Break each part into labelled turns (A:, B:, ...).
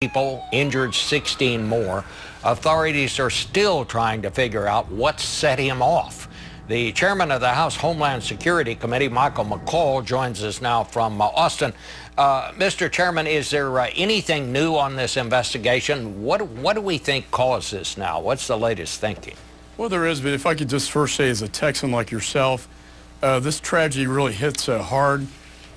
A: people, injured 16 more. Authorities are still trying to figure out what set him off. The chairman of the House Homeland Security Committee, McCaul, joins us now from Austin. Mr. Chairman, is there anything new on this investigation? What do we think caused this now? What's the latest thinking?
B: Well, there is, but if I could just first say, as a Texan like yourself, this tragedy really hits hard,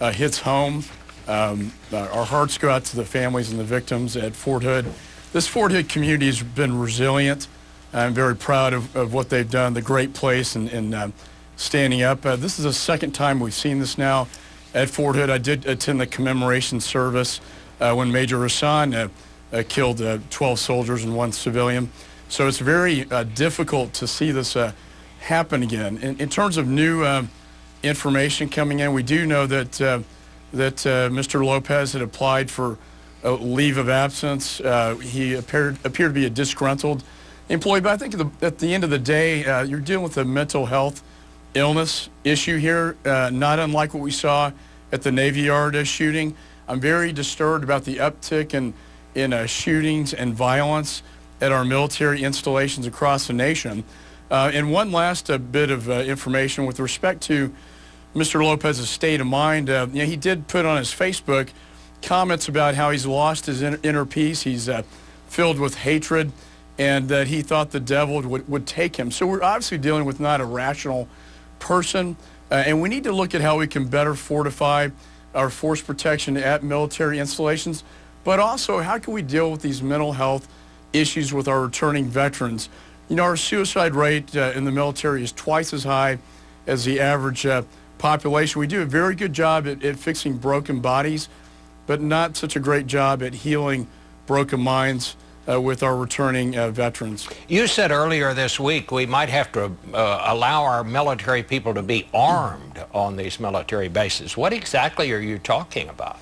B: hits home. Our hearts go out to the families and the victims at Fort Hood. This Fort Hood community has been resilient. I'm very proud of what they've done, the great place and standing up. This is the second time we've seen this now at Fort Hood. I did attend the commemoration service when Major Hassan killed 12 soldiers and 1 civilian. So it's very difficult to see this happen again. In terms of new information coming in, we do know that Mr. Lopez had applied for a leave of absence. He appeared to be a disgruntled employee, but I think at the end of the day, you're dealing with a mental health illness issue here, not unlike what we saw at the Navy Yard shooting. I'm very disturbed about the uptick in shootings and violence at our military installations across the nation. And one last bit of information with respect to Mr. Lopez's state of mind. He did put on his Facebook comments about how he's lost his inner peace. He's filled with hatred, and that he thought the devil would take him. So we're obviously dealing with not a rational person, and we need to look at how we can better fortify our force protection at military installations, but also how can we deal with these mental health issues with our returning veterans. You know, our suicide rate in the military is twice as high as the average population. We do a very good job at fixing broken bodies, but not such a great job at healing broken minds with our returning veterans.
A: You said earlier this week we might have to allow our military people to be armed on these military bases. What exactly are you talking about?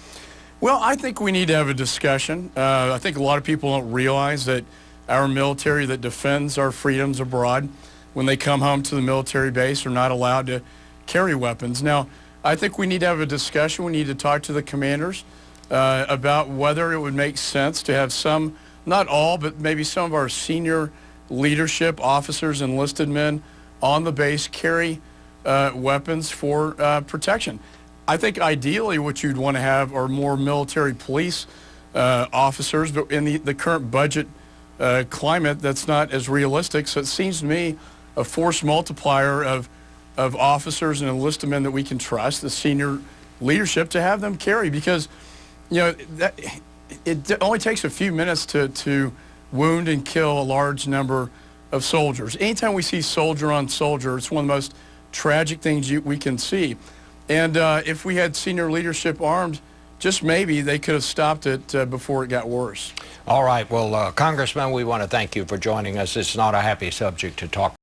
B: Well, I think we need to have a discussion. I think a lot of people don't realize that our military that defends our freedoms abroad, when they come home to the military base, are not allowed to carry weapons. Now, I think we need to have a discussion. We need to talk to the commanders about whether it would make sense to have some, not all, but maybe some of our senior leadership officers, enlisted men on the base carry weapons for protection. I think ideally what you'd want to have are more military police officers, but in the current budget climate, that's not as realistic. So it seems to me a force multiplier of officers and enlisted men that we can trust, the senior leadership, to have them carry, because it only takes a few minutes to wound and kill a large number of soldiers. Anytime we see soldier on soldier, it's one of the most tragic things we can see. And if we had senior leadership armed, just maybe they could have stopped it before it got worse.
A: All right. Well, Congressman, we want to thank you for joining us. It's not a happy subject to talk